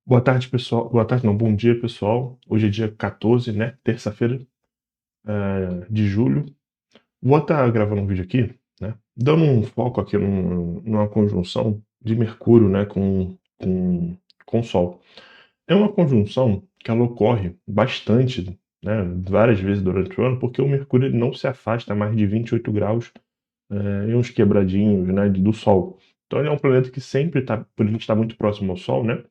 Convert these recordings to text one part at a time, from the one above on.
Boa tarde, pessoal. Boa tarde, não, bom dia, pessoal. Hoje é dia 14, né? Terça-feira, de julho. Vou estar gravando um vídeo aqui, né? Dando um foco aqui numa conjunção de Mercúrio, né? Com o Sol. É uma conjunção que ela ocorre bastante, né? Várias vezes durante o ano, porque o Mercúrio ele não se afasta a mais de 28 graus, e uns quebradinhos, né? Do Sol. Então ele é um planeta que sempre está, por a gente estar muito próximo ao Sol, né?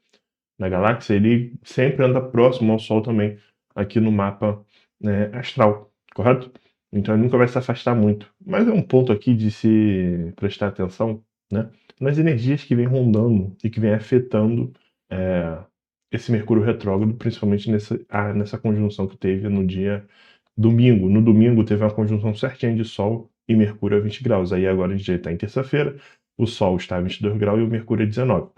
Na galáxia, ele sempre anda próximo ao Sol também, aqui no mapa, né, astral, correto? Então ele nunca vai se afastar muito. Mas é um ponto aqui de se prestar atenção, né, nas energias que vem rondando e que vem afetando é, esse Mercúrio retrógrado, principalmente nessa conjunção que teve no dia domingo. No domingo teve uma conjunção certinha de Sol e Mercúrio a 20 graus. Aí agora a gente já está em terça-feira, o Sol está a 22 graus e o Mercúrio a 19.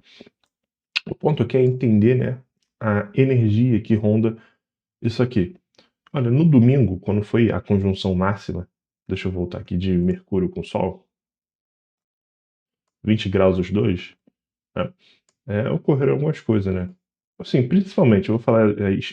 O ponto aqui é entender, né, a energia que ronda isso aqui. Olha, no domingo, quando foi a conjunção máxima, deixa eu voltar aqui de Mercúrio com Sol, 20 graus os dois, né, ocorreram algumas coisas, né? Assim, principalmente, eu vou falar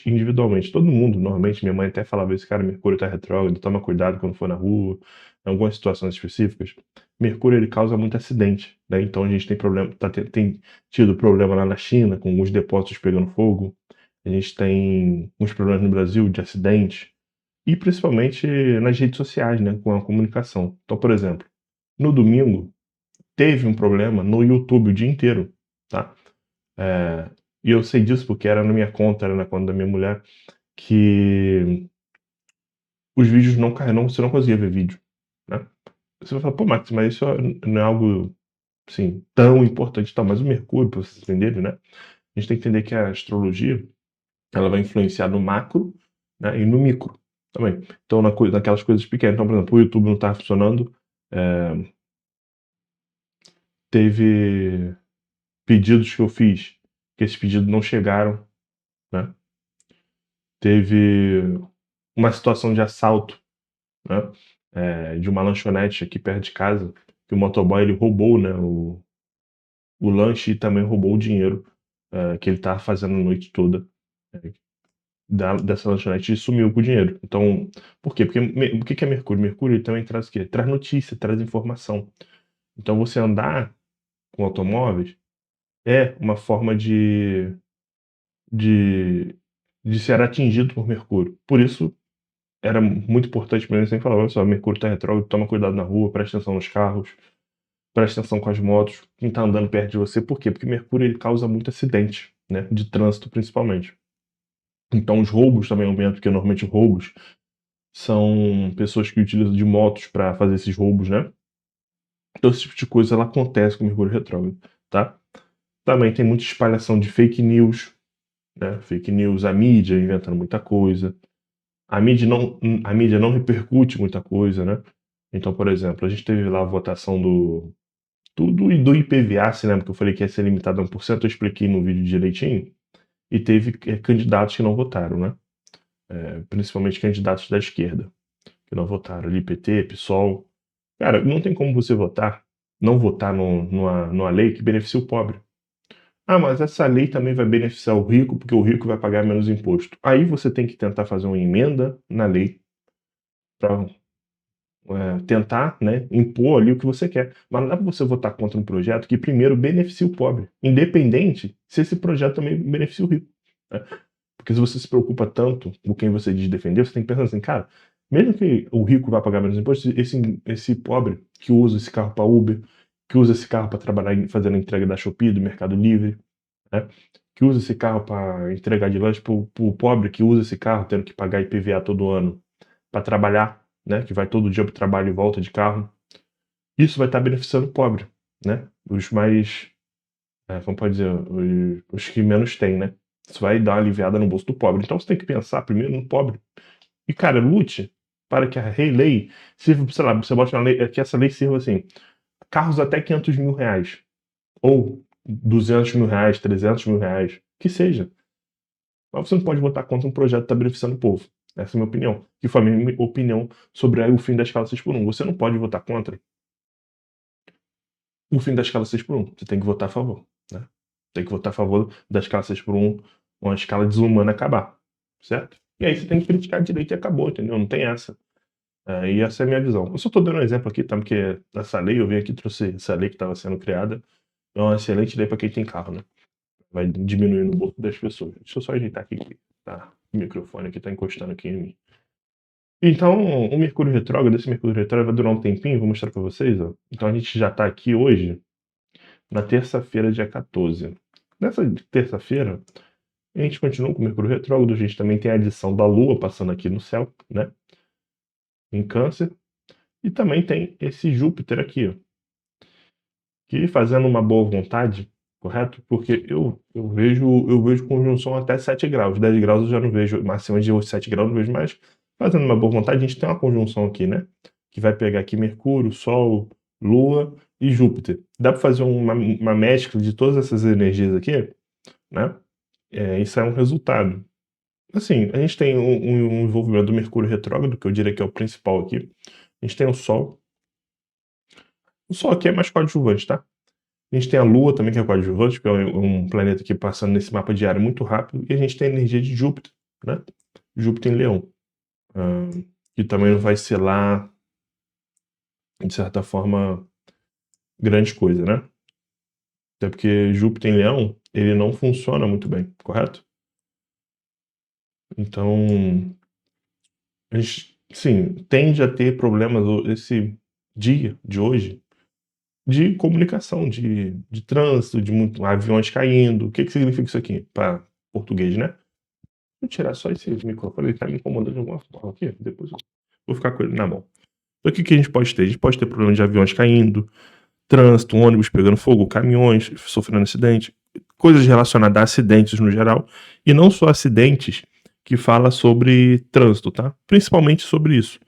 individualmente, todo mundo, normalmente, minha mãe até falava isso, cara, Mercúrio tá retrógrado, toma cuidado quando for na rua, em algumas situações específicas. Mercúrio, ele causa muito acidente, né? Então a gente tem problema, tem tido problema lá na China, com alguns depósitos pegando fogo, a gente tem uns problemas no Brasil de acidente, e principalmente nas redes sociais, né, com a comunicação. Então, por exemplo, no domingo, teve um problema no YouTube o dia inteiro, tá? É, e eu sei disso porque era na minha conta, era na conta da minha mulher, que os vídeos não, você não conseguia ver vídeo, né? Você vai falar, pô, Max, mas isso não é algo, assim, tão importante, tal. Mas o Mercúrio, para vocês entenderem, né? A gente tem que entender que a astrologia, ela vai influenciar no macro, né, e no micro também. Então, naquelas coisas pequenas. Então, por exemplo, o YouTube não está funcionando, é, teve pedidos que eu fiz, que esses pedidos não chegaram, né? Teve uma situação de assalto, né, de uma lanchonete aqui perto de casa, que o motoboy ele roubou, né, o lanche e também roubou o dinheiro que ele estava fazendo a noite toda eh, dessa lanchonete e sumiu com o dinheiro. Então, por quê? Porque o que que é Mercúrio? Mercúrio ele também traz o quê? Traz notícia, traz informação. Então, você andar com automóveis é uma forma de, de ser atingido por Mercúrio. Por isso, era muito importante para mim sempre falar, olha só, Mercúrio está retrógrado, toma cuidado na rua, presta atenção nos carros, presta atenção com as motos, quem está andando perto de você. Por quê? Porque Mercúrio ele causa muito acidente, né? De trânsito principalmente. Então os roubos também aumentam, porque normalmente roubos são pessoas que utilizam de motos para fazer esses roubos, né? Então esse tipo de coisa ela acontece com Mercúrio retrógrado, tá? Também tem muita espalhação de fake news, né? Fake news, a mídia inventando muita coisa. A mídia não repercute muita coisa, né? Então, por exemplo, a gente teve lá a votação do IPVA, se lembra que eu falei que ia ser limitado a 1%, eu expliquei no vídeo direitinho, e teve candidatos que não votaram, né? Principalmente candidatos da esquerda, que não votaram, ali PT, PSOL. Cara, não tem como você não votar numa lei que beneficia o pobre. Ah, mas essa lei também vai beneficiar o rico, porque o rico vai pagar menos imposto. Aí você tem que tentar fazer uma emenda na lei para tentar, né, impor ali o que você quer. Mas não dá para você votar contra um projeto que primeiro beneficia o pobre, independente se esse projeto também beneficia o rico, né? Porque se você se preocupa tanto com quem você diz defender, você tem que pensar assim, cara, mesmo que o rico vá pagar menos imposto, esse pobre que usa esse carro para Uber, que usa esse carro para trabalhar fazendo a entrega da Shopee, do Mercado Livre, né? Que usa esse carro para entregar de lanche para o pobre que usa esse carro tendo que pagar IPVA todo ano para trabalhar, né? Que vai todo dia para o trabalho e volta de carro. Isso vai estar beneficiando o pobre, né? Os mais, como pode dizer, os que menos têm, né? Isso vai dar uma aliviada no bolso do pobre. Então você tem que pensar primeiro no pobre. E, cara, lute para que a lei sirva, sei lá, você bota uma lei, que essa lei sirva assim, carros até 500 mil reais. Ou 200 mil reais, 300 mil reais, que seja. Mas você não pode votar contra um projeto que está beneficiando o povo. Essa é a minha opinião. Que foi a minha opinião sobre o fim da escala 6x1. Você não pode votar contra o fim da escala 6x1. Você tem que votar a favor, né? tem que votar a favor das classes por uma escala desumana acabar, certo? E aí você tem que criticar a direita e acabou, entendeu? Não tem essa. E essa é a minha visão. Eu só tô dando um exemplo aqui, tá? Porque essa lei, eu vim aqui e trouxe essa lei que estava sendo criada. É uma excelente lei para quem tem carro, né? Vai diminuindo o bolso das pessoas. Deixa eu só ajeitar aqui, tá? O microfone aqui tá encostando aqui em mim. Então, o Mercúrio retrógrado, esse Mercúrio retrógrado vai durar um tempinho, vou mostrar para vocês, ó. Então a gente já tá aqui hoje, na terça-feira, dia 14. Nessa terça-feira, a gente continua com o Mercúrio retrógrado, a gente também tem a adição da Lua passando aqui no céu, né? Em Câncer. E também tem esse Júpiter aqui, ó, que fazendo uma boa vontade, correto? Porque eu vejo conjunção até 7 graus. 10 graus eu já não vejo, máxima de 7 graus eu não vejo mais. Fazendo uma boa vontade, a gente tem uma conjunção aqui, né? Que vai pegar aqui Mercúrio, Sol, Lua e Júpiter. Dá para fazer uma mescla de todas essas energias aqui, né? Isso é um resultado. Assim, a gente tem um envolvimento do Mercúrio retrógrado, que eu diria que é o principal aqui. A gente tem o Sol. O Sol aqui é mais coadjuvante, tá? A gente tem a Lua também, que é coadjuvante, que é um planeta que passando nesse mapa diário muito rápido. E a gente tem a energia de Júpiter, né? Júpiter em Leão. Que também não vai ser lá, de certa forma, grande coisa, né? Até porque Júpiter em Leão, ele não funciona muito bem, correto? Então, a gente, sim, tende a ter problemas esse dia de hoje de comunicação, de trânsito, de aviões caindo. O que significa isso aqui para português, né? Vou tirar só esse microfone, ele tá me incomodando de alguma forma aqui. Depois eu vou ficar com ele na mão. Então, o que a gente pode ter? A gente pode ter problema de aviões caindo, trânsito, ônibus pegando fogo, caminhões sofrendo acidente, coisas relacionadas a acidentes no geral, e não só acidentes que fala sobre trânsito, tá? Principalmente sobre isso.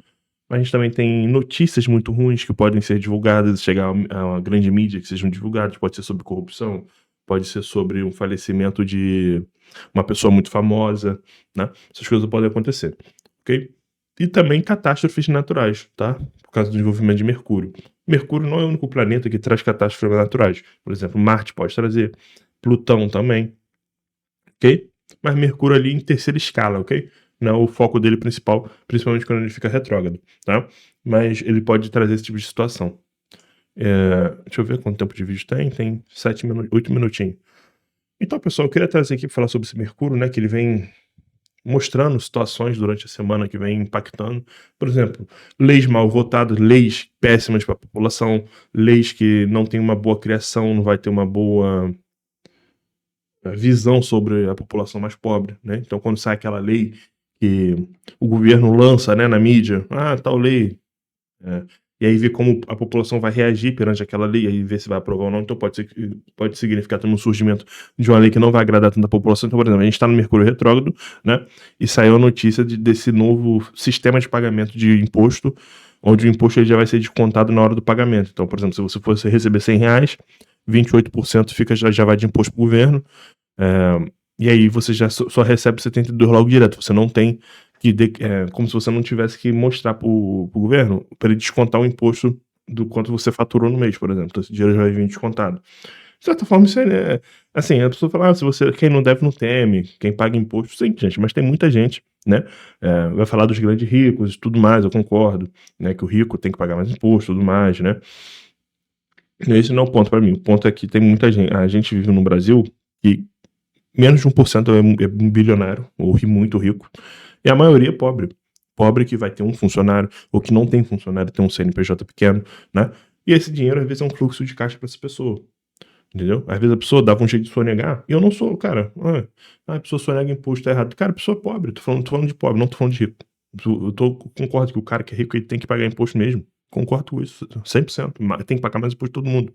A gente também tem notícias muito ruins que podem ser divulgadas, chegar a uma grande mídia que sejam divulgadas, pode ser sobre corrupção, pode ser sobre um falecimento de uma pessoa muito famosa, né? Essas coisas podem acontecer, ok? E também catástrofes naturais, tá? Por causa do envolvimento de Mercúrio. Mercúrio não é o único planeta que traz catástrofes naturais. Por exemplo, Marte pode trazer, Plutão também, ok? Mas Mercúrio ali em terceira escala, ok? Não é o foco dele principal, principalmente quando ele fica retrógrado, tá? Mas ele pode trazer esse tipo de situação. Deixa eu ver quanto tempo de vídeo tem. Tem 8 minutinhos. Então, pessoal, eu queria trazer aqui para falar sobre esse Mercúrio, né? Que ele vem mostrando situações durante a semana que vem impactando. Por exemplo, leis mal votadas, leis péssimas para a população, leis que não têm uma boa criação, não vai ter uma boa visão sobre a população mais pobre, né? Então, quando sai aquela lei que o governo lança, né, na mídia, tal lei, e aí vê como a população vai reagir perante aquela lei, aí vê se vai aprovar ou não, então pode significar também um surgimento de uma lei que não vai agradar tanto a população. Então, por exemplo, a gente está no Mercúrio retrógrado, né, e saiu a notícia desse novo sistema de pagamento de imposto, onde o imposto ele já vai ser descontado na hora do pagamento. Então, por exemplo, se você fosse receber R$100, 28% já vai de imposto para o governo, e aí você já só recebe 72 logo direto. Você não tem que... como se você não tivesse que mostrar pro governo para ele descontar o imposto do quanto você faturou no mês, por exemplo. Então esse dinheiro já vai vir descontado. De certa forma, isso é... Assim, a pessoa fala, quem não deve não teme, quem paga imposto, sim, gente, mas tem muita gente, né? Vai falar dos grandes ricos e tudo mais, eu concordo, né? Que o rico tem que pagar mais imposto e tudo mais, né? Esse não é o ponto para mim. O ponto é que tem muita gente... A gente vive no Brasil e menos de 1% é um bilionário, ou muito rico, e a maioria é pobre. Pobre que vai ter um funcionário, ou que não tem funcionário, tem um CNPJ pequeno, né? E esse dinheiro, às vezes, é um fluxo de caixa para essa pessoa, entendeu? Às vezes a pessoa dava um jeito de sonegar, e eu não sou, cara, a pessoa sonega imposto, tá errado. Cara, a pessoa é pobre, tô falando de pobre, não tô falando de rico. Concordo que o cara que é rico, ele tem que pagar imposto mesmo. Concordo com isso, 100%. Tem que pagar mais imposto todo mundo.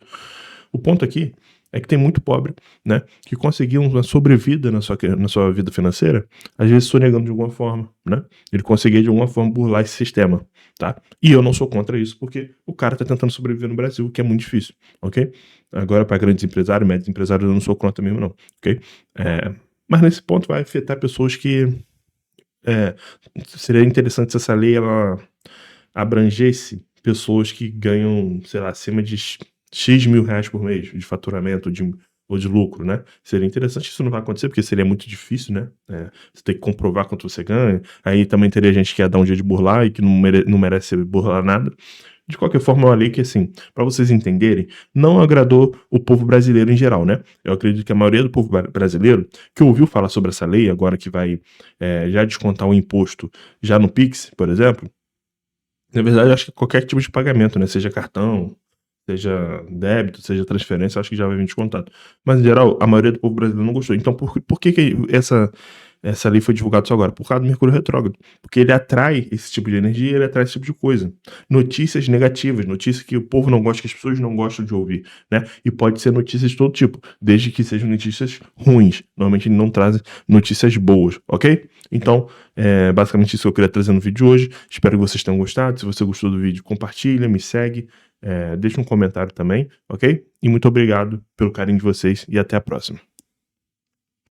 O ponto aqui é que tem muito pobre, né, que conseguiu uma sobrevida na sua vida financeira, às vezes sonegando de alguma forma, né? Ele conseguia de alguma forma burlar esse sistema, tá? E eu não sou contra isso, porque o cara tá tentando sobreviver no Brasil, que é muito difícil, ok? Agora, para grandes empresários, médios empresários, eu não sou contra mesmo, não, ok? Mas nesse ponto vai afetar pessoas que... seria interessante se essa lei, ela abrangesse pessoas que ganham, sei lá, acima de X mil reais por mês de faturamento, ou de lucro, né? Seria interessante, isso não vai acontecer, porque seria muito difícil, né? Você tem que comprovar quanto você ganha. Aí também teria gente que ia dar um dia de burlar e que não merece burlar nada. De qualquer forma, é uma lei que, assim, para vocês entenderem, não agradou o povo brasileiro em geral, né? Eu acredito que a maioria do povo brasileiro que ouviu falar sobre essa lei, agora que vai já descontar o imposto já no Pix, por exemplo, na verdade, eu acho que qualquer tipo de pagamento, né? Seja cartão, seja débito, seja transferência, eu acho que já vai vir descontado. Mas, em geral, a maioria do povo brasileiro não gostou. Então, por que essa lei foi divulgada só agora? Por causa do Mercúrio retrógrado. Porque ele atrai esse tipo de energia, ele atrai esse tipo de coisa. Notícias negativas, notícias que o povo não gosta, que as pessoas não gostam de ouvir, né? E pode ser notícias de todo tipo, desde que sejam notícias ruins. Normalmente ele não traz notícias boas, ok? Então, basicamente isso que eu queria trazer no vídeo de hoje. Espero que vocês tenham gostado. Se você gostou do vídeo, compartilha, me segue, deixa um comentário também, ok? E muito obrigado pelo carinho de vocês e até a próxima.